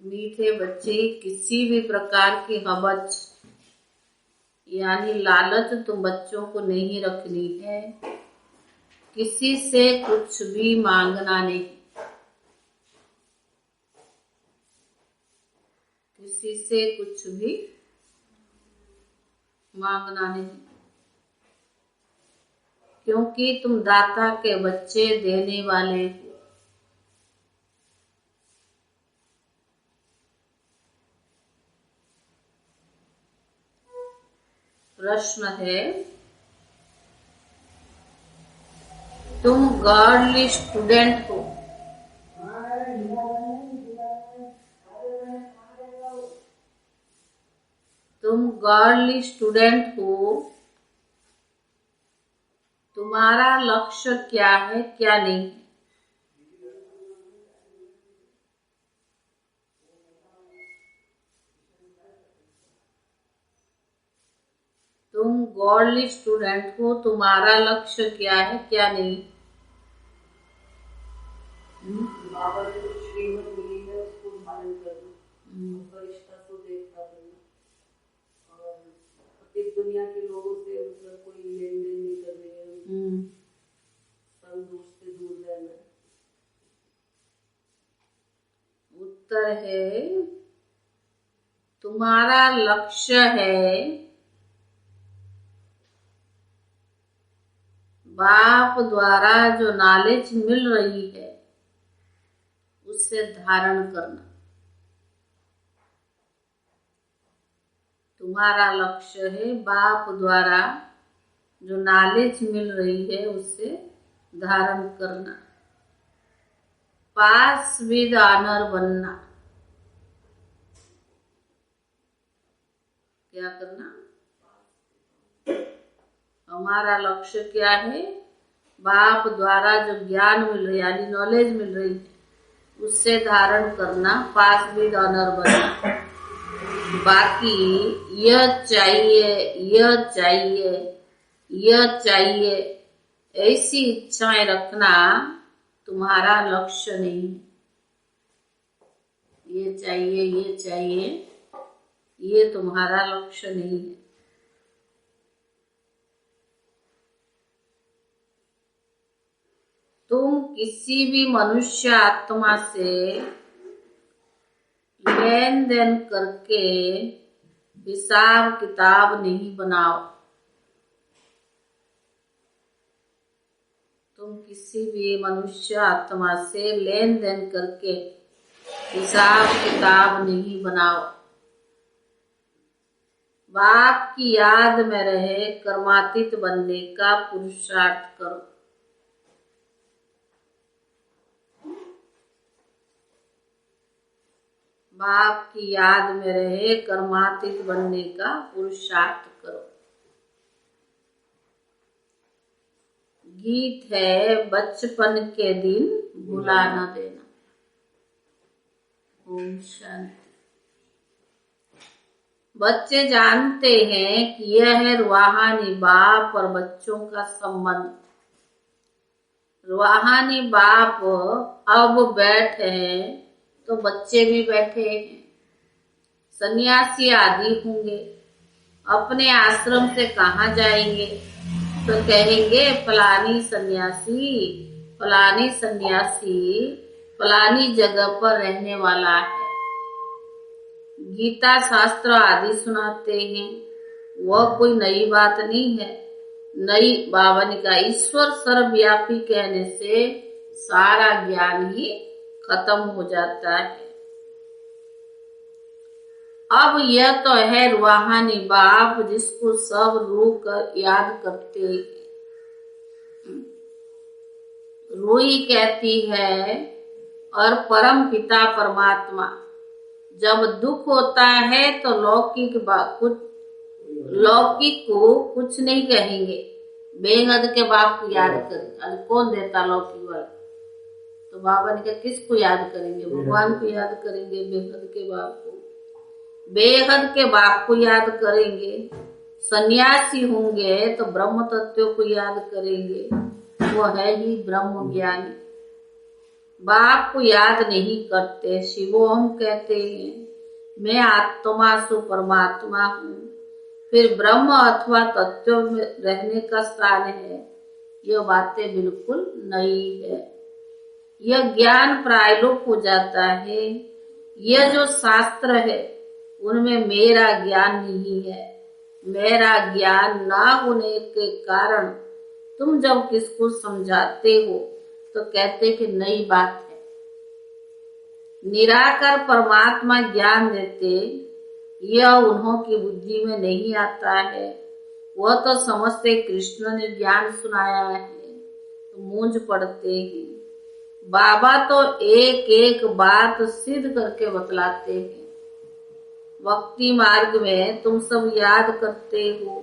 मीठे बच्चे, किसी भी प्रकार की हवच यानी लालच तुम बच्चों को नहीं रखनी है। किसी से कुछ भी मांगना नहीं, किसी से कुछ भी मांगना नहीं, क्योंकि तुम दाता के बच्चे, देने वाले हो। प्रश्न है, तुम गॉडली स्टूडेंट हो। तुम गॉडली स्टूडेंट हो। तुम्हारा लक्ष्य क्या है, क्या नहीं? तुम गॉडली स्टूडेंट हो, तुम्हारा लक्ष्य क्या है, क्या नहीं? बाबा ने जो श्रीमत मिली है उसको धारण करना, फरिश्ता को देखता करना और इस दुनिया के लोगों से मतलब कोई लेन देन नहीं करने, संग दोष से दूर रहना। उत्तर है, तुम्हारा लक्ष्य है बाप द्वारा जो नॉलेज मिल रही है उसे धारण करना। तुम्हारा लक्ष्य है बाप द्वारा जो नॉलेज मिल रही है उसे धारण करना, पास विद ऑनर बनना। क्या करना? हमारा लक्ष्य क्या है? बाप द्वारा जो ज्ञान मिल रही यानी नॉलेज मिल रही है उससे धारण करना, पास विद ऑनर बनना। बाकी यह चाहिए, यह चाहिए, यह चाहिए, ऐसी इच्छाएं रखना तुम्हारा लक्ष्य नहीं है। ये चाहिए, ये चाहिए, ये तुम्हारा लक्ष्य नहीं है। तुम किसी भी मनुष्य आत्मा से लेन देन करके हिसाब किताब नहीं बनाओ। तुम किसी भी मनुष्य आत्मा से लेन देन करके हिसाब किताब नहीं बनाओ। बाप की याद में रहे कर्मातीत बनने का पुरुषार्थ करो। बाप की याद में रहे कर्मातीत बनने का पुरुषार्थ करो। गीत है, बचपन के दिन भुला न देना। ओम शांति। बच्चे जानते हैं कि यह है रूहानी बाप और बच्चों का संबंध। रूहानी बाप अब बैठे हैं तो बच्चे भी बैठे हैं। सन्यासी आदि होंगे, अपने आश्रम से कहाँ जाएंगे तो कहेंगे फलानी सन्यासी, फलानी सन्यासी फलानी जगह पर रहने वाला है। गीता शास्त्र आदि सुनाते हैं, वह कोई नई बात नहीं है। नई बाबा ने कहा ईश्वर सर्वव्यापी कहने से सारा ज्ञान ही खत्म हो जाता है। अब यह तो है रूहानी बाप जिसको सब लोग याद करते हैं। रूही कहती है और परम पिता परमात्मा जब दुख होता है तो लौकिक को कुछ नहीं कहेंगे, बेहद के बाप को याद करें। अरे कौन देता लौकिक वाला? तो बाबा ने कहा किसको याद करेंगे? भगवान को याद करेंगे, बेहद के बाप को। बेहद के बाप को याद करेंगे। सन्यासी होंगे तो ब्रह्म तत्व को याद करेंगे, वो है ही ब्रह्म ज्ञानी। बाप को याद नहीं करते, शिवोहम कहते हैं, मैं आत्मा सु परमात्मा हूँ, फिर ब्रह्म अथवा तत्व में रहने का स्थान है, यह बातें बिल्कुल नई है। यह ज्ञान प्रायलोक हो जाता है। यह जो शास्त्र है उनमें मेरा ज्ञान नहीं है। मेरा ज्ञान ना होने के कारण तुम जब किसको समझाते हो तो कहते कि नई बात है। निराकार परमात्मा ज्ञान देते, यह उन्हों की बुद्धि में नहीं आता है। वह तो समझते कृष्ण ने ज्ञान सुनाया है, तो मूंझ पड़ते ही। बाबा तो एक एक बात सिद्ध करके बतलाते हैं। भक्ति मार्ग में तुम सब याद करते हो,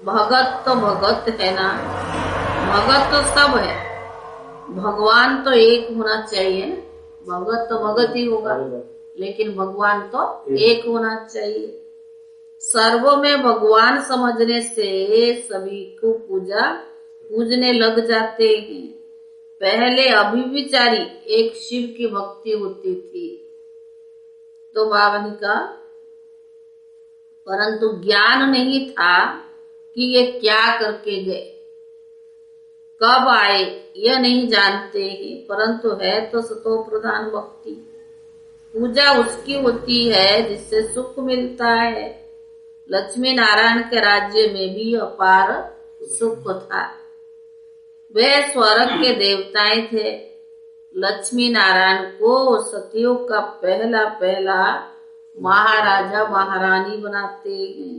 भगत तो भगत है ना, भगत तो सब है, भगवान तो एक होना चाहिए ना। भगत तो भगत ही होगा, लेकिन भगवान तो एक होना चाहिए। सर्व में भगवान समझने से सभी को पूजने लग जाते हैं। पहले अभिविचारी एक शिव की भक्ति होती थी, तो बाबा ने कहा, परंतु ज्ञान नहीं था कि ये क्या करके गए, कब आए, यह नहीं जानते हैं। परंतु है तो सतो प्रधान भक्ति। पूजा उसकी होती है जिससे सुख मिलता है। लक्ष्मी नारायण के राज्य में भी अपार सुख था। वे स्वर्ग के देवताएं थे। लक्ष्मी नारायण को सतियों का पहला महाराजा महारानी बनाते हैं,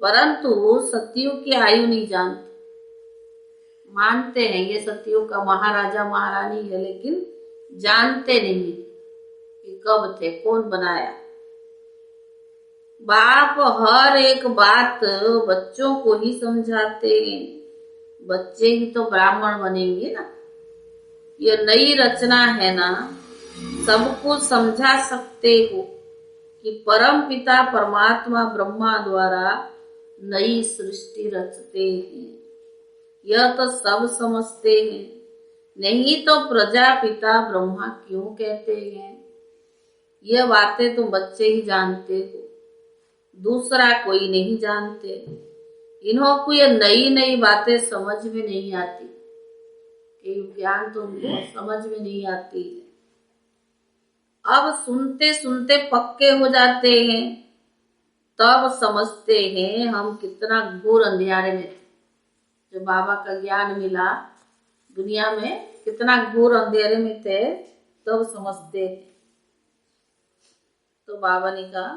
परंतु सतियों की आयु नहीं जानते। मानते हैं ये सतियों का महाराजा महारानी है, लेकिन जानते नहीं कि कब थे, कौन बनाया। बाप हर एक बात बच्चों को ही समझाते हैं। बच्चे ही तो ब्राह्मण बनेंगे ना। यह नई रचना है ना, सबको समझा सकते हो कि परम पिता परमात्मा ब्रह्मा द्वारा नई सृष्टि रचते हैं। यह तो सब समझते हैं, नहीं तो प्रजापिता ब्रह्मा क्यों कहते हैं। यह बातें तुम बच्चे ही जानते हो, दूसरा कोई नहीं जानते। इन्हों को ये नई बातें समझ में नहीं आती, ज्ञान तो उनको समझ में नहीं आती है। अब सुनते सुनते पक्के हो जाते हैं, तब समझते हैं हम कितना घोर अंधियारे में थे। जब बाबा का ज्ञान मिला, दुनिया में कितना घोर अंधेरे में थे, तब समझते हैं। तो बाबा ने कहा,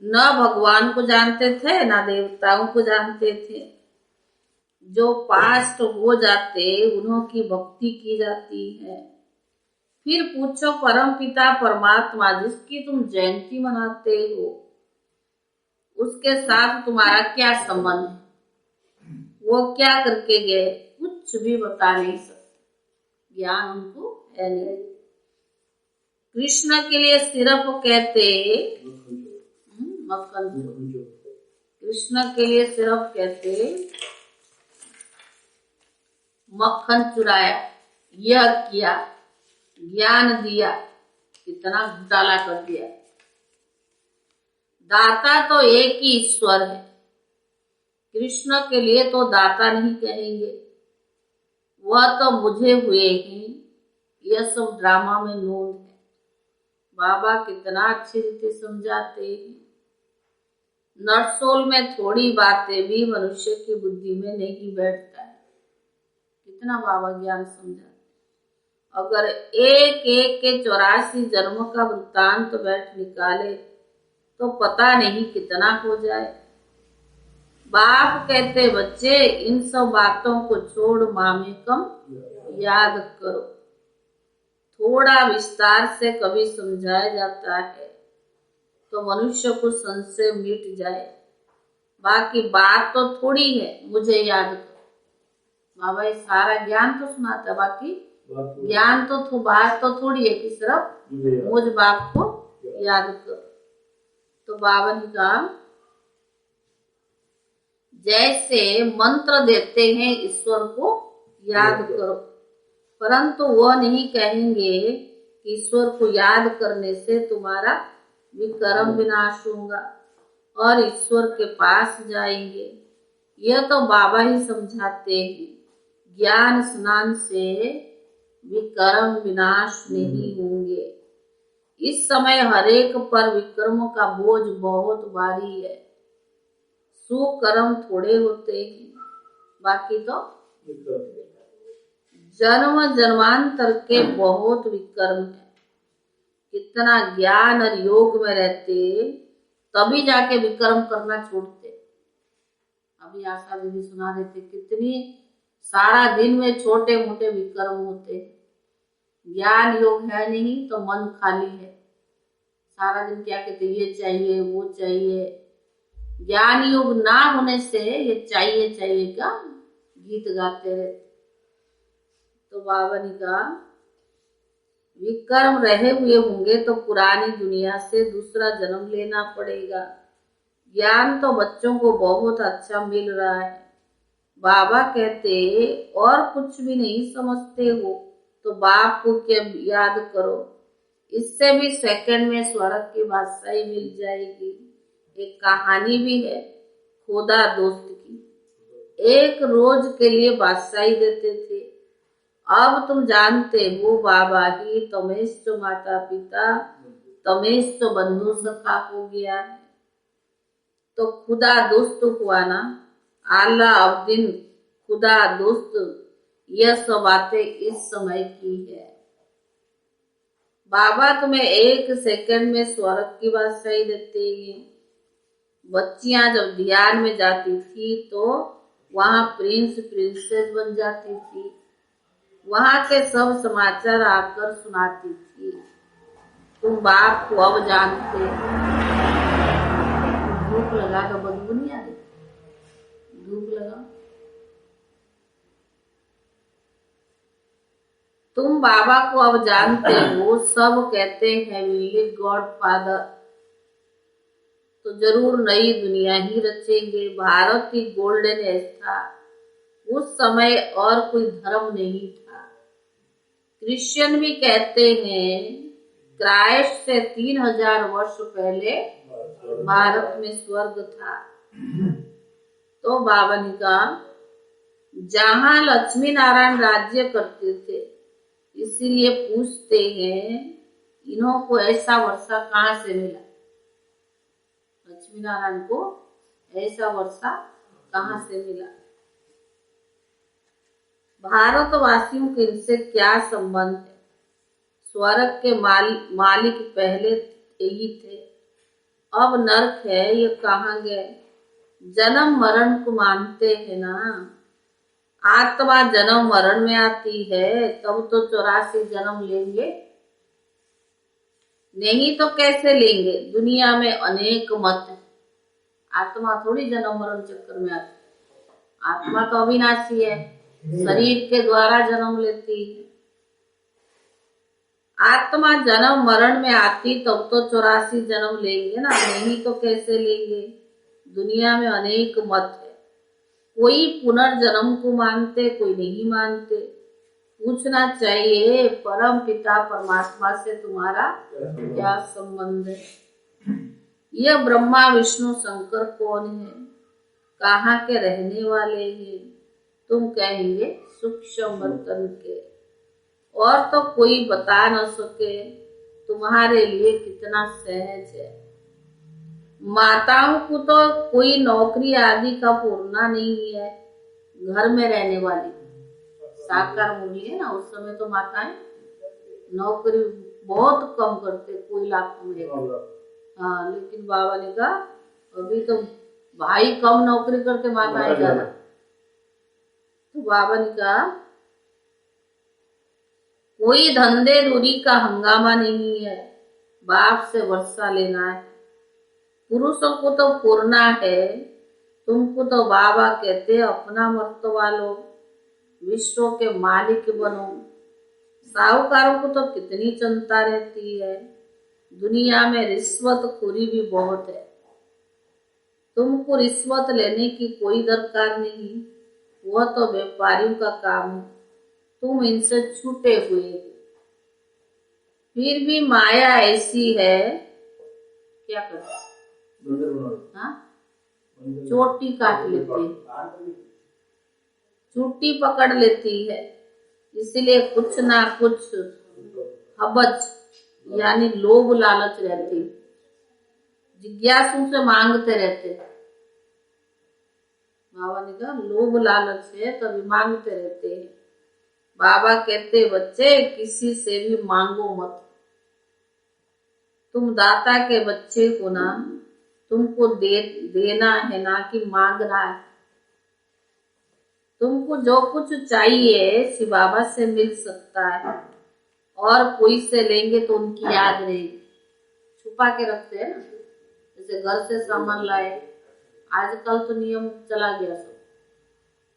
न भगवान को जानते थे, न देवताओं को जानते थे। जो पास्ट हो जाते उन्हों की भक्ति की जाती है। फिर पूछो परम पिता परमात्मा जिसकी तुम जयंती मनाते हो, उसके साथ तुम्हारा क्या संबंध है? वो क्या करके गए? कुछ भी बता नहीं सकते, ज्ञान उनको है नहीं। कृष्ण के लिए सिर्फ कहते मक्खन, कृष्ण के लिए सिर्फ कहते मक्खन चुराया, यह किया, ज्ञान दिया, कितना घोटाला कर दिया। दाता तो एक ही ईश्वर है। कृष्ण के लिए तो दाता नहीं कहेंगे, वह तो मुझे हुए ही। यह सब ड्रामा में नून है। बाबा कितना अच्छी रीति समझाते हैं। नटसोल में थोड़ी बातें भी मनुष्य की बुद्धि में नहीं बैठता है। कितना बाबा ज्ञान समझाते। अगर एक एक के 84 जन्म का वृत्तांत बैठ निकाले तो पता नहीं कितना हो जाए। बाप कहते, बच्चे इन सब बातों को छोड़ मामे कम याद करो। थोड़ा विस्तार से कभी समझाया जाता है तो मनुष्य को संशय मिट जाए। बाकी बात तो थोड़ी है, मुझे याद करो। बाबा ये सारा ज्ञान तो सुनाता, बाकी ज्ञान तो बात तो थोड़ी है कि सिर्फ मुझ बाप को याद करो। तो बाबा ने कहा, जैसे मंत्र देते हैं ईश्वर को याद करो, परंतु वह नहीं कहेंगे कि ईश्वर को याद करने से तुम्हारा विकर्म विनाश होगा और ईश्वर के पास जाएंगे। यह तो बाबा ही समझाते हैं, ज्ञान स्नान से विकर्म विनाश नहीं होंगे। इस समय हरेक पर विकर्म का बोझ बहुत भारी है। सुकर्म थोड़े होते हैं, बाकी तो जन्म जन्मांतर के बहुत विकर्म है। कितना ज्ञान और योग में रहते तभी जाके विकर्म करना छोड़ते। अभी आशा दीदी सुना देते कितनी सारा दिन में छोटे मोटे विकर्म होते। ज्ञान योग है नहीं तो मन खाली है। सारा दिन क्या कहते, ये चाहिए वो चाहिए। ज्ञान योग ना होने से ये चाहिए चाहिए का गीत गाते रहते। तो बाबा ने कहा विकर्म रहे हुए होंगे तो पुरानी दुनिया से दूसरा जन्म लेना पड़ेगा। ज्ञान तो बच्चों को बहुत अच्छा मिल रहा है। बाबा कहते और कुछ भी नहीं समझते हो तो बाप को क्या याद करो, इससे भी सेकंड में स्वर्ग की बादशाही मिल जाएगी। एक कहानी भी है खुदा दोस्त की। एक रोज के लिए बादशाही देते थे। अब तुम जानते हो बाबा ही तमेश माता पिता तमेश बंधु सखा हो गया है। तो खुदा दोस्त हुआ ना, आला अब दिन खुदा दोस्त। यह सब बातें इस समय की है। बाबा तुम्हें एक सेकंड में स्वर्ग की बादशाही देते हैं। बच्चियां जब ध्यान में जाती थी तो वहां प्रिंस प्रिंसेस बन जाती थी। वहां के सब समाचार आकर सुनाती थी। तुम बाप को अब जानते। धूप लगा तो बदबू नहीं आ रही, धूप लगा। तुम बाबा को अब जानते हो। सब कहते हैं विली गॉड फादर, तो जरूर नई दुनिया ही रचेंगे। भारत की गोल्डन एज था उस समय और कोई धर्म नहीं था। क्रिश्चियन भी कहते हैं क्राइस्ट से 3000 वर्ष पहले भारत में स्वर्ग था। तो बाबा ने कहा जहां लक्ष्मी नारायण राज्य करते थे, इसीलिए पूछते हैं इन्हों को ऐसा वर्षा कहाँ से मिला। लक्ष्मी नारायण को ऐसा वर्षा कहाँ से मिला। भारतवासियों के इनसे क्या संबंध है। स्वर्ग के मालिक पहले यही थे, अब नरक है, ये कहाँ गए। जन्म मरण को मानते हैं ना। आत्मा जन्म मरण में आती है तब तो 84 जन्म लेंगे, नहीं तो कैसे लेंगे। दुनिया में अनेक मत है। आत्मा थोड़ी जन्म मरण चक्कर में आती है। आत्मा तो अविनाशी है, शरीर के द्वारा जन्म लेती है। आत्मा जन्म मरण में आती तब तो 84 जन्म लेंगे ना, नहीं तो कैसे लेंगे। दुनिया में अनेक मत है। कोई पुनर्जन्म को मानते, कोई नहीं मानते। पूछना चाहिए परम पिता परमात्मा से तुम्हारा क्या संबंध है। यह ब्रह्मा विष्णु शंकर कौन है, कहाँ के रहने वाले हैं। तुम कहेंगे सूक्ष्म बर्तन के, और तो कोई बता न सके तुम्हारे लिए कितना सहज है। माताओं को तो कोई नौकरी आदि का पूर्णा नहीं है। घर में रहने वाली साकार मुरली है ना, उस समय तो माताएं नौकरी बहुत कम करते, कोई लाख में। हाँ, लेकिन बाबा ने कहा अभी तो भाई कम नौकरी करते, माताएं ज्यादा। तो बाबा ने कहा कोई धंधे दूरी का हंगामा नहीं है, बाप से वर्षा लेना है। पुरुषों को तो पूर्णा है, तुमको तो बाबा कहते अपना मर्तबा लो, विश्व के मालिक बनो। साहूकारों को तो कितनी चिंता रहती है। दुनिया में रिश्वतखोरी भी बहुत है। तुमको रिश्वत लेने की कोई दरकार नहीं, वह तो व्यापारियों का काम है। तुम इनसे छूटे हुए हो। फिर भी माया ऐसी है, क्या कर, हाँ, चोटी काट लेती है, चोटी पकड़ लेती है, इसलिए कुछ ना कुछ हबच यानी लोभ लालच रहती, जिज्ञासु से मांगते रहते। बाबा ने कहा लोभ लालच है तभी मांगते रहते हैं। बाबा कहते बच्चे किसी से भी मांगो मत, तुम दाता के बच्चे को ना, तुमको देना है ना कि मांगना है। तुमको जो कुछ चाहिए शिव बाबा से मिल सकता है, और कोई से लेंगे तो उनकी याद रहेगी। छुपा के रखते हैं ना, जैसे घर से सामान लाए, आजकल तो नियम चला गया सब।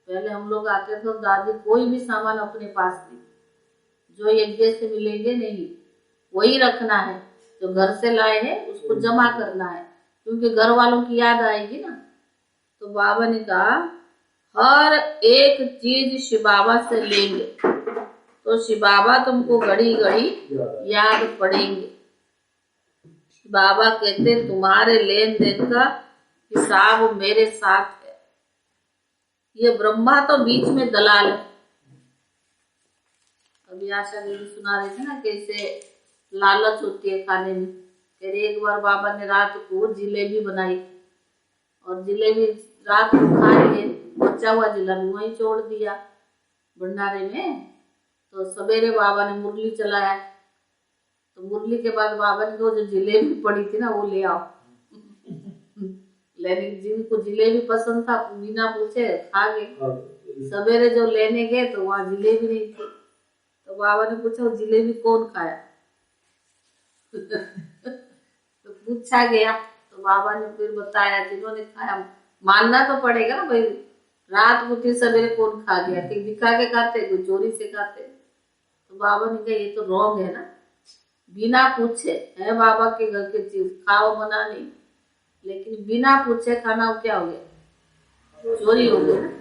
पहले हम लोग आते थे, दादी कोई भी सामान अपने पास नहीं, जो यज्ञ से मिलेंगे नहीं, वही रखना है। जो घर से लाए हैं उसको जमा करना है, क्योंकि घर वालों की याद आएगी ना। तो बाबा ने कहा हर एक चीज शिव बाबा से लेंगे तो शिव बाबा तुमको घड़ी घड़ी याद पड़ेंगे। बाबा कहते तुम्हारे लेन देन का हिसाब मेरे साथ है। ये ब्रह्मा तो बीच में दलाल है। अभी आशा देवी सुना रही थी ना कैसे लालच होती है खाने में। कह रही एक बार बाबा ने रात को जिलेबी बनाई और जिलेबी रात को खाएंगे, बचा हुआ जिलेबी वहीं छोड़ दिया भंडारे में। तो सवेरे बाबा ने मुरली चलाया, तो मुरली के बाद बाबा ने जो जिलेबी पड़ी थी ना वो ले आओ। लेकिन जिनको जिलेबी पसंद था बिना पूछे खा गए। सवेरे जो लेने गए तो वहां जिलेबी नहीं थी, तो बाबा ने पूछा वो जिलेबी कौन खाया। तो पूछा गया तो बाबा ने फिर बताया जिन्होंने खाया। मानना तो पड़ेगा ना भाई, रात को थी सवेरे कौन खा गया, कि दिखा के खाते कोई चोरी से खाते। तो बाबा ने कहा ये तो रॉन्ग है ना, बिना पूछे है बाबा के घर की चीज खाओ, मना नहीं, लेकिन बिना पूछे खाना वो क्या हो गया, चोरी हो गया।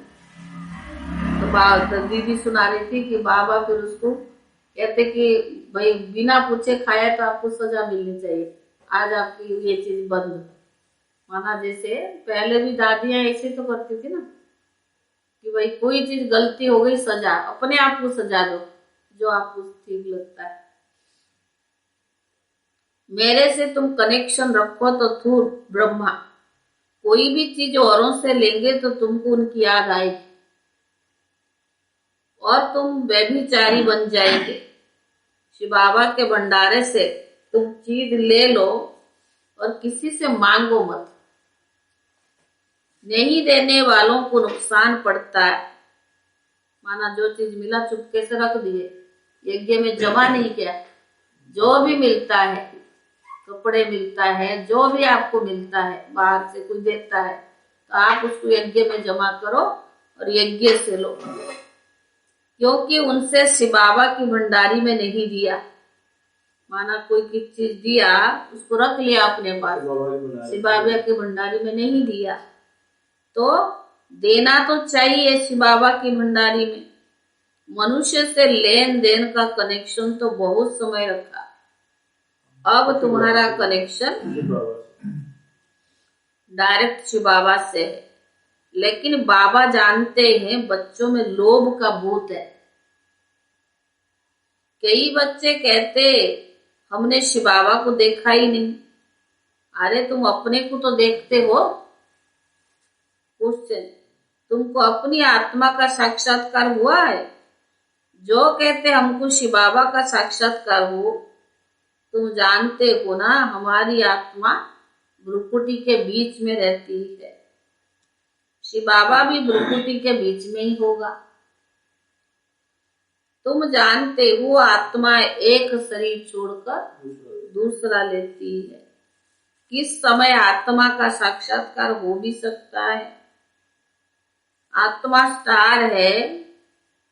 तो दीदी सुना रही थी कि बाबा फिर उसको कहते कि भाई बिना पूछे खाया तो आपको सजा मिलनी चाहिए, आज आपकी ये चीज बंद। माना जैसे पहले भी दादियां ऐसे तो करती थी ना कि भाई कोई चीज गलती हो गई सजा, अपने आप को सजा दो जो आपको ठीक लगता है। मेरे से तुम कनेक्शन रखो तो तू ब्रह्मा, कोई भी चीज औरों से लेंगे तो तुमको उनकी याद आएगी और तुम व्यभिचारी बन जाएंगे। शिव बाबा के भंडारे से तुम चीज ले लो और किसी से मांगो मत। नहीं देने वालों को नुकसान पड़ता है। माना जो चीज मिला चुपके से रख दिए, यज्ञ में जमा नहीं किया। जो भी मिलता है, कपड़े मिलता है, जो भी आपको मिलता है, बाहर से कोई देता है, तो आप उसको यज्ञ में जमा करो और यज्ञ से लो, क्योंकि उनसे शिव बाबा की भंडारी में नहीं दिया। माना कोई किसी चीज दिया उसको रख लिया अपने पास, शिव बाबा के भंडारी में नहीं दिया, तो देना तो चाहिए शिव बाबा की भंडारी में। मनुष्य से लेन देन का कनेक्शन तो बहुत समय रखा, अब तुम्हारा कनेक्शन डायरेक्ट शिव बाबा से है। लेकिन बाबा जानते हैं बच्चों में लोभ का भूत है। कई बच्चे कहते हमने शिव बाबा को देखा ही नहीं। अरे तुम अपने को तो देखते हो। क्वेश्चन, तुमको अपनी आत्मा का साक्षात्कार हुआ है? जो कहते हमको शिव बाबा का साक्षात्कार हो, तुम जानते हो ना हमारी आत्मा भ्रुकुटी के बीच में रहती है। शिव बाबा भी भ्रुकुटी के बीच में ही होगा। तुम जानते हो आत्मा एक शरीर छोड़कर दूसरा लेती है। किस समय आत्मा का साक्षात्कार हो भी सकता है। आत्मा स्टार है,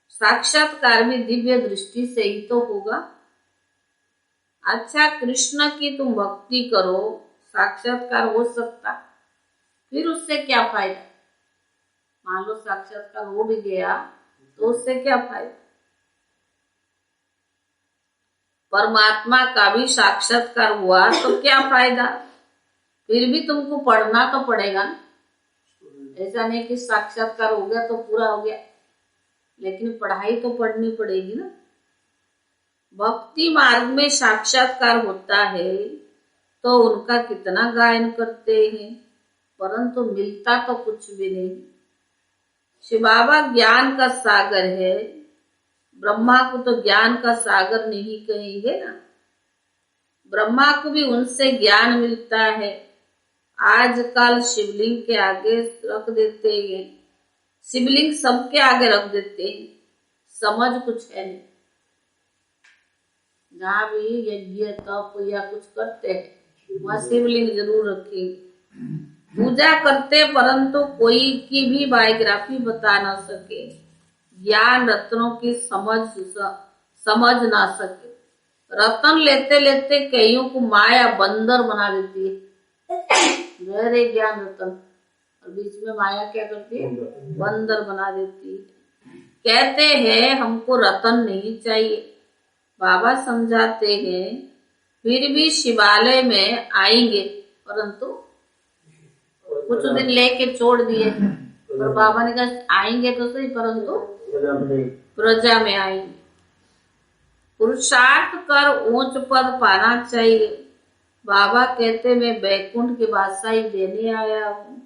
साक्षात्कार भी दिव्य दृष्टि से ही तो होगा। अच्छा कृष्ण की तुम भक्ति करो, साक्षात्कार हो सकता, फिर उससे क्या फायदा। मान लो साक्षात्कार हो भी गया तो उससे क्या फायदा। परमात्मा का भी साक्षात्कार हुआ तो क्या फायदा? फिर भी तुमको पढ़ना तो पड़ेगा ना। ऐसा नहीं कि साक्षात्कार हो गया तो पूरा हो गया, लेकिन पढ़ाई तो पढ़नी पड़ेगी ना। भक्ति मार्ग में साक्षात्कार होता है तो उनका कितना गायन करते हैं, परंतु मिलता तो कुछ भी नहीं। शिव बाबा ज्ञान का सागर है, ब्रह्मा को तो ज्ञान का सागर नहीं कहेंगे ना। ब्रह्मा को भी उनसे ज्ञान मिलता है। आजकल शिवलिंग के आगे रख देते हैं, शिवलिंग सबके आगे रख देते हैं, समझ कुछ है नहीं। जहाँ भी यज्ञ तप या कुछ करते हैं वहाँ शिवलिंग जरूर रखेंगे, पूजा करते, परंतु कोई की भी बायोग्राफी बता ना सके, ज्ञान रत्नों की समझ ना सके। रत्न लेते लेते कईयों को माया बंदर बना देती है, गहरे ज्ञान रत्न, और बीच में माया क्या करती है? बंदर बना देती है। कहते हैं हमको रत्न नहीं चाहिए, बाबा समझाते हैं फिर भी शिवालय में आएंगे, परंतु कुछ दिन लेके छोड़ दिए। और बाबा ने कहा आएंगे तो सही, परंतु प्रजा में आएंगे। पुरुषार्थ कर ऊंच पद पाना चाहिए। बाबा कहते मैं बैकुंठ की बादशाही देने आया हूँ,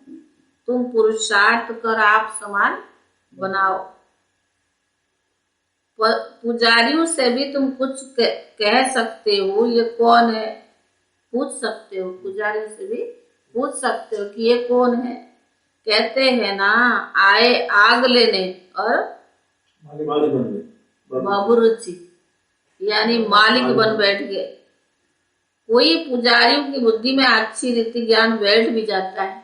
तुम पुरुषार्थ कर आप समान बनाओ। पुजारियों से भी तुम कुछ कह सकते हो, ये कौन है पूछ सकते हो, पुजारियों से भी पूछ सकते हो कि ये कौन है। कहते हैं ना आए आग लेने और बाबूरुचि यानी मालिक बन बैठ गए। कोई पुजारियों की बुद्धि में अच्छी रीति ज्ञान बैठ भी जाता है,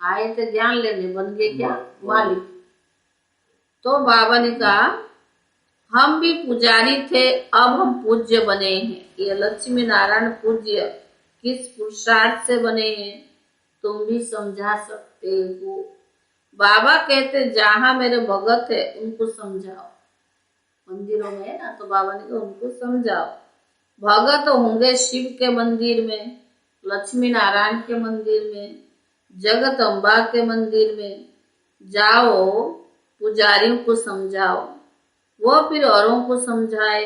आए थे ज्ञान लेने, बन गए क्या? मालिक। तो बाबा ने कहा हम भी पुजारी थे, अब हम पूज्य बने हैं। ये लक्ष्मी नारायण पूज्य किस पुरुषार्थ से बने हैं तुम भी समझा सकते हो। बाबा कहते जहां मेरे भगत है उनको समझाओ, मंदिरों में है ना, तो बाबा ने कहा उनको समझाओ। भगत होंगे शिव के मंदिर में, लक्ष्मी नारायण के मंदिर में, जगत अम्बा के मंदिर में जाओ, पुजारियों को समझाओ, वो फिर औरों को समझाए।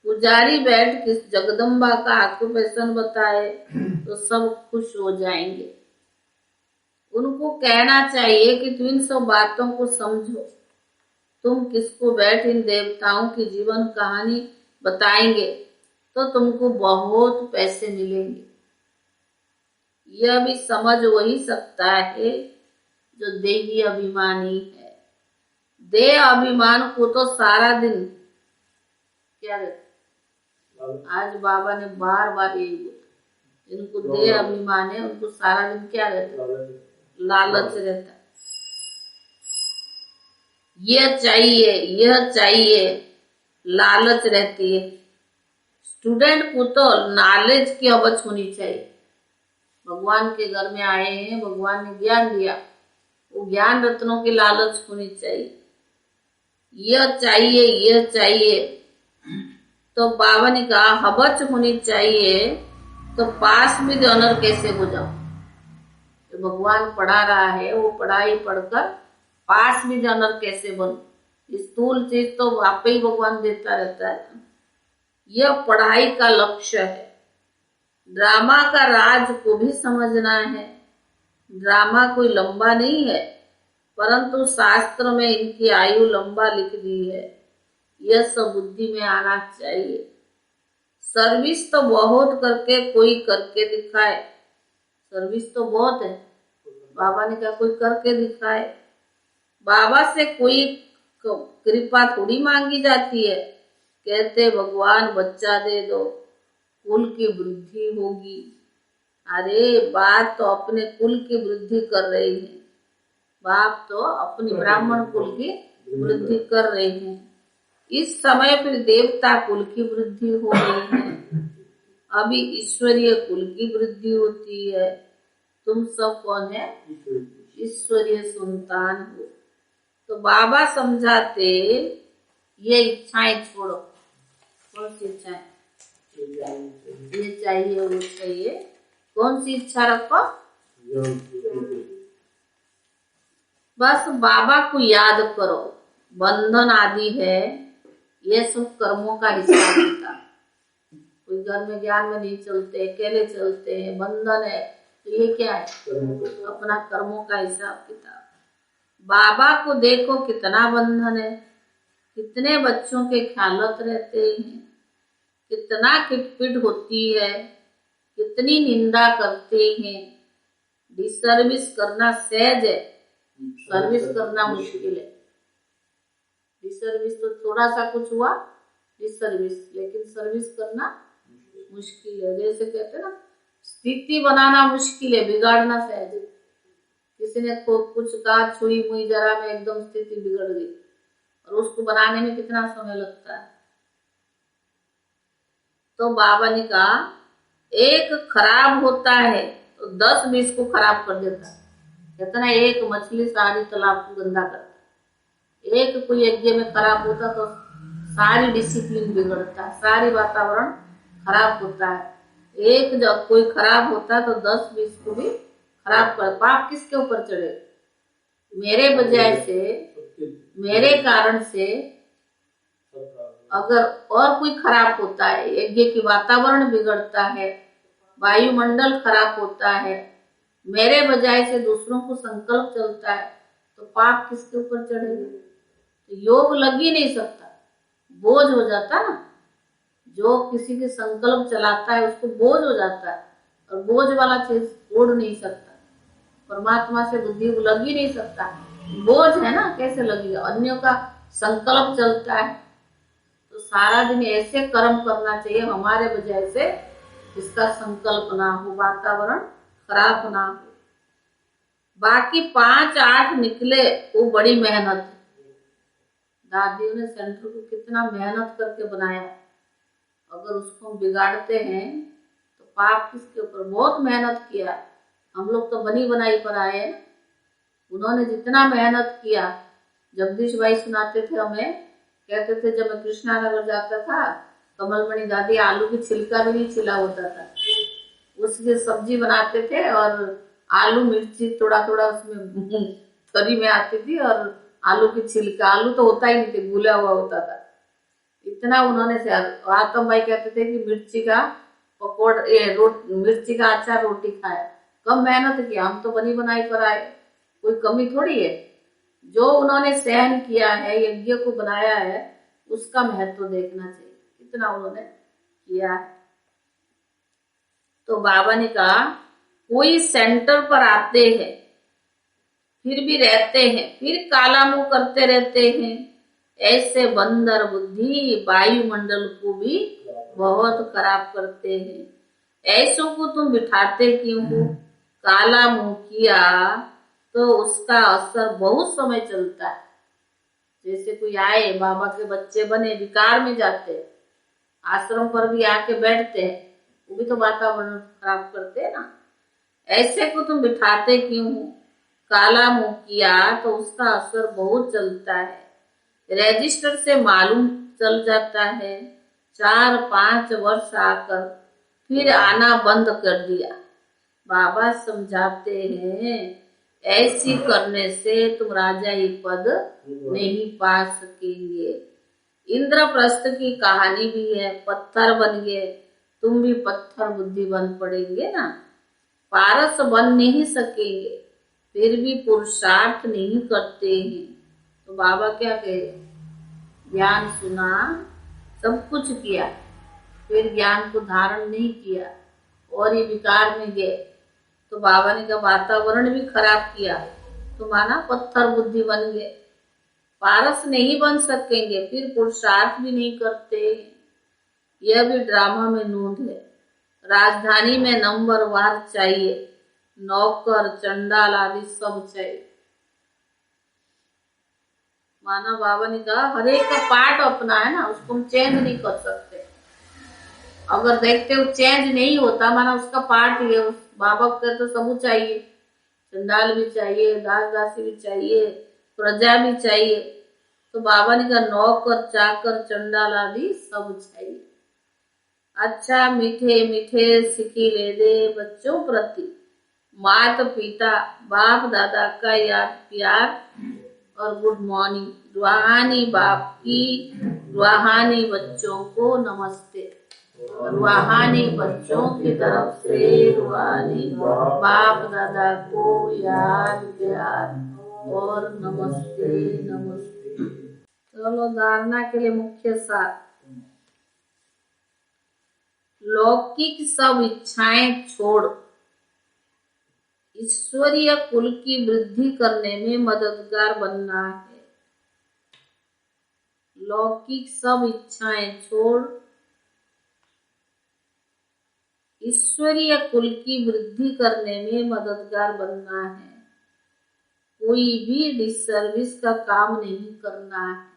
पुजारी बैठ के जगदम्बा का ऑक्यूपेशन बताए तो सब खुश हो जाएंगे। उनको कहना चाहिए कि तुम इन सब बातों को समझो, तुम किसको बैठ इन देवताओं की जीवन कहानी बताएंगे तो तुमको बहुत पैसे मिलेंगे। यह भी समझ वही सकता है जो देही अभिमानी है। देह अभिमान को तो सारा दिन क्या रहता, आज बाबा ने बार बार यही बोला, इनको देह अभिमान है उनको सारा दिन क्या रहता? लालच रहता। यह चाहिए लालच रहती है। स्टूडेंट को तो नॉलेज की अवच होनी चाहिए। भगवान के घर में आए हैं, भगवान ने ज्ञान दिया, वो ज्ञान रत्नों की लालच होनी चाहिए। यह चाहिए तो बाबा ने कहा हबच होनी चाहिए, तो पास में ऑनर कैसे हो जाओ? तो भगवान पढ़ा रहा है, वो पढ़ाई पढ़कर पास में ऑनर कैसे बनो? स्थूल चीज तो आप ही भगवान देता रहता है। यह पढ़ाई का लक्ष्य है। ड्रामा का राज को भी समझना है। ड्रामा कोई लंबा नहीं है, परंतु शास्त्र में इनकी आयु लंबा लिख दी है। यह सब बुद्धि में आना चाहिए। सर्विस तो बहुत करके कोई करके दिखाए, सर्विस तो बहुत है, बाबा ने कहा कोई करके दिखाए। बाबा से कोई कृपा थोड़ी मांगी जाती है। कहते भगवान बच्चा दे दो, कुल की वृद्धि होगी। अरे बात तो अपने कुल की वृद्धि कर रही है, बाप तो अपनी ब्राह्मण कुल की वृद्धि कर रहे हैं। इस समय फिर देवता कुल की वृद्धि हो रही है, अभी ईश्वरीय कुल की वृद्धि होती है। तुम सब कौन है? ईश्वरीय संतान हो। तो बाबा समझाते ये इच्छाएं छोड़ो, कौन सी इच्छाएं? ये चाहिए, वो चाहिए। कौन सी इच्छा रखो? बस बाबा को याद करो। बंधन आदि है, ये सब कर्मों का हिसाब किताब। कोई घर में ज्ञान में नहीं चलते, अकेले चलते हैं, बंधन है, तो ये क्या है? अपना कर्मों का हिसाब किताब। बाबा को देखो कितना बंधन है, कितने बच्चों के ख्यालत रहते हैं, कितना खिटपिट होती है, कितनी निंदा करते हैं। डिसर्विस करना सहज है, सर्विस करना मुश्किल है। डिसर्विस तो थोड़ा सा कुछ हुआ डिसर्विस, लेकिन सर्विस करना मुश्किल है। जैसे कहते हैं ना, स्थिति बनाना मुश्किल है, बिगाड़ना सहज है। किसी ने कुछ कहा, छुई मुई जरा में एकदम स्थिति बिगड़ गई, और उसको बनाने में कितना समय लगता है। तो बाबा ने कहा, एक खराब होता है तो 10-20 को खराब कर देता है। कहते ना, एक मछली सारी तालाब को गंदा करता है। एक कोई यज्ञ में खराब होता तो सारी डिसिप्लिन बिगड़ता है, सारी वातावरण खराब होता है। एक जब कोई खराब होता तो 10-20 को भी खराब कर। पाप किसके ऊपर चढ़े? मेरे वजह से, मेरे कारण से अगर और कोई खराब होता है, यज्ञ की वातावरण बिगड़ता है, वायुमंडल खराब होता है, मेरे बजाय से दूसरों को संकल्प चलता है, तो पाप किसके ऊपर चढ़ेगा? तो योग लग ही नहीं सकता, बोझ हो जाता ना। जो किसी के संकल्प चलाता है उसको बोझ हो जाता है, और बोझ वाला चीज ओढ़ नहीं सकता। परमात्मा से बुद्धि लग ही नहीं सकता, बोझ है ना, कैसे लगेगा? अन्यों का संकल्प चलता है, तो सारा दिन ऐसे कर्म करना चाहिए हमारे वजह से इसका संकल्प ना हो, वातावरण खराब ना हो। बाकी 5-8 निकले वो बड़ी मेहनत है। दादियों ने सेंटर को कितना मेहनत करके बनाया, अगर उसको बिगाड़ते हैं तो पाप किसके ऊपर? बहुत मेहनत किया। हम लोग तो बनी बनाई पर आए हैं। उन्होंने जितना मेहनत किया, जगदीश भाई सुनाते थे हमें, कहते थे जब मैं कृष्णा नगर जाता था, कमलमणि दादी आलू की छिलका भी नहीं छिला होता था, उसकी सब्जी बनाते थे, और आलू मिर्ची थोड़ा थोड़ा उसमें तरी में आती थी, और आलू की छिलका, आलू तो होता ही नहीं थे, गुला हुआ होता था। इतना उन्होंने से। आतम भाई कहते थे कि मिर्ची का पकौड़, मिर्ची का अचार रोटी खाए। कम मेहनत किया, हम तो बनी बनाई पर आए, कोई कमी थोड़ी है। जो उन्होंने सहन किया है, यज्ञ को बनाया है, उसका महत्व देखना चाहिए, कितना उन्होंने किया है। तो बाबा ने कहा, कोई सेंटर पर आते हैं फिर भी रहते हैं, फिर काला मुंह करते रहते हैं, ऐसे बंदर बुद्धि वायुमंडल को भी बहुत खराब करते हैं। ऐसों को तुम बिठाते क्यों हो? काला मुंह किया तो उसका असर बहुत समय चलता है। जैसे कोई आए, बाबा के बच्चे बने, विकार में जाते, आश्रम पर भी आके बैठते हैं, वो भी तो वातावरण खराब करते हैं ना। ऐसे को तुम बिठाते क्यों हो? काला मुंह किया तो उसका असर बहुत चलता है, रजिस्टर से मालूम चल जाता है। 4-5 वर्ष आकर फिर आना बंद कर दिया। बाबा समझाते हैं, ऐसी करने से तुम राजा ही पद नहीं पा सकेंगे। इंद्रप्रस्थ की कहानी भी है, पत्थर बन गए, तुम भी पत्थर बुद्धि बन पड़ेंगे ना। पारस बन नहीं सकेंगे, फिर भी पुरुषार्थ नहीं करते हैं। तो बाबा क्या कहे? ज्ञान सुना, सब कुछ किया, फिर ज्ञान को धारण नहीं किया और ये विकार में गए। तो बाबा ने कहा, वातावरण भी खराब किया, तो माना पत्थर बुद्धि बन गए, पारस नहीं बन सकेंगे, फिर पुरुषार्थ भी नहीं करते। यह भी ड्रामा में नोंद है। राजधानी में नंबरवार चाहिए, नौकर चंडाल आदि सब चाहिए। माना बाबा ने कहा, हर एक का पार्ट अपना है ना, उसको हम चेंज नहीं कर सकते। अगर देखते हो चेंज नहीं होता, माना उसका पार्ट ही है। उस बाबा को तो सब चाहिए, चंडाल भी चाहिए, दास दासी भी चाहिए, प्रजा भी चाहिए, तो बाबा ने कहा नौकर चाकर चंडाल आदि सब चाहिए। अच्छा मीठे मीठे सिकी ले दे बच्चों प्रति, माता पिता बाप दादा का याद प्यार और गुड मॉर्निंग। रूहानी बाप की रूहानी बच्चों को नमस्ते। रूहानी बच्चों की तरफ से रूहानी बाप दादा को याद प्यार और नमस्ते नमस्ते। चलो धारणा के लिए मुख्य सार। लौकिक सब इच्छाएं छोड़ ईश्वरीय कुल की वृद्धि करने में मददगार बनना है। लौकिक सब इच्छाएं छोड़ ईश्वरीय कुल की वृद्धि करने में मददगार बनना है। कोई भी डिसर्विस का काम नहीं करना है।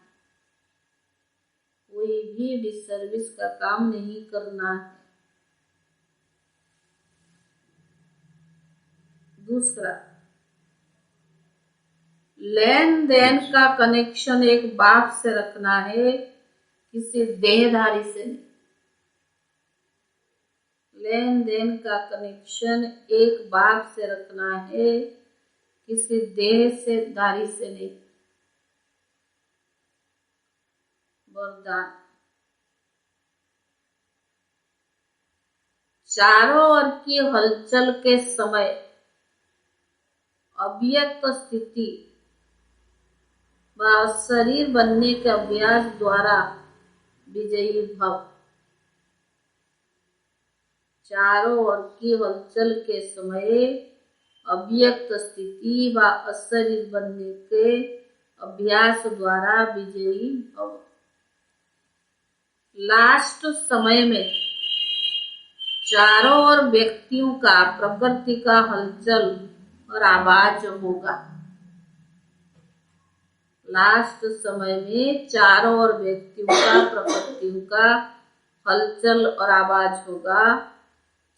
कोई भी डिसर्विस का काम नहीं करना है। दूसरा, लेन देन का कनेक्शन एक बाप से रखना है, किसी देहधारी से नहीं। लेन देन का कनेक्शन एक बाप से रखना है, किसी देह से धारी से नहीं। वरदान, चारों ओर की हलचल के समय अव्यक्त स्थिति व शरीर बनने के अभ्यास द्वारा विजयी भव। चारों ओर की हलचल के समय अव्यक्त स्थिति व अशरीर बनने के अभ्यास द्वारा विजयी भव। लास्ट समय में चारों ओर व्यक्तियों का प्रकृति का हलचल और आवाज होगा। लास्ट समय में चारों ओर व्यक्तियों का प्रकृतियों का हलचल और आवाज होगा।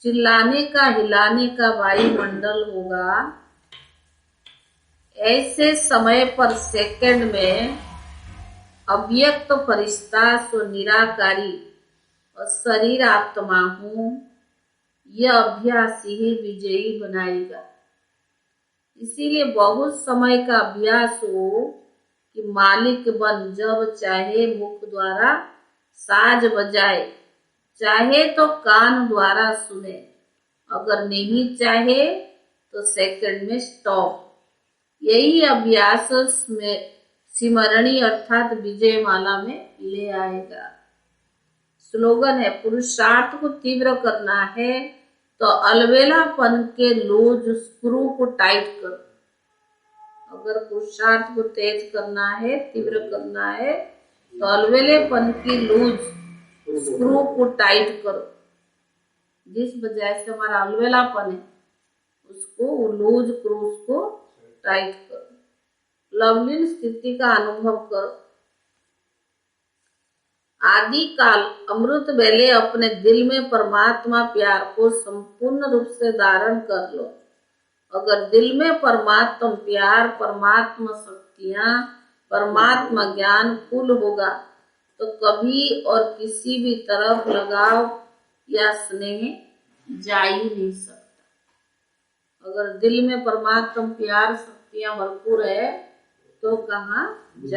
चिल्लाने का हिलाने का वायुमंडल होगा। ऐसे समय पर सेकंड में अव्यक्त फरिश्ता सो निराकारी और शरीर आत्मा हूं, यह अभ्यास ही विजयी बनाएगा। इसीलिए बहुत समय का अभ्यास हो कि मालिक बन जब चाहे मुख द्वारा साज बजाए, चाहे तो कान द्वारा सुने, अगर नहीं चाहे तो सेकंड में स्टॉप। यही अभ्यास में सिमरणी अर्थात विजय माला में ले आएगा। स्लोगन है, पुरुषार्थ को तीव्र करना है तो अलवेलापन के लूज स्क्रू को टाइट करो। अगर पुरुषार्थ को तेज करना है, तीव्र करना है, तो अलवेलेपन की लूज स्क्रू को टाइट करो। जिस वजह से हमारा अलवेलापन है उसको लूज स्क्रू को टाइट करो। लवलीन स्थिति का अनुभव करो। आदि काल अमृत वेले अपने दिल में परमात्मा प्यार को संपूर्ण रूप से धारण कर लो। अगर दिल में परमात्मा प्यार, परमात्मा शक्तियां, परमात्मा ज्ञान फुल होगा तो कभी और किसी भी तरफ लगाव या स्नेह जा ही नहीं सकता। अगर दिल में परमात्मा प्यार शक्तियां भरपूर है तो कहाँ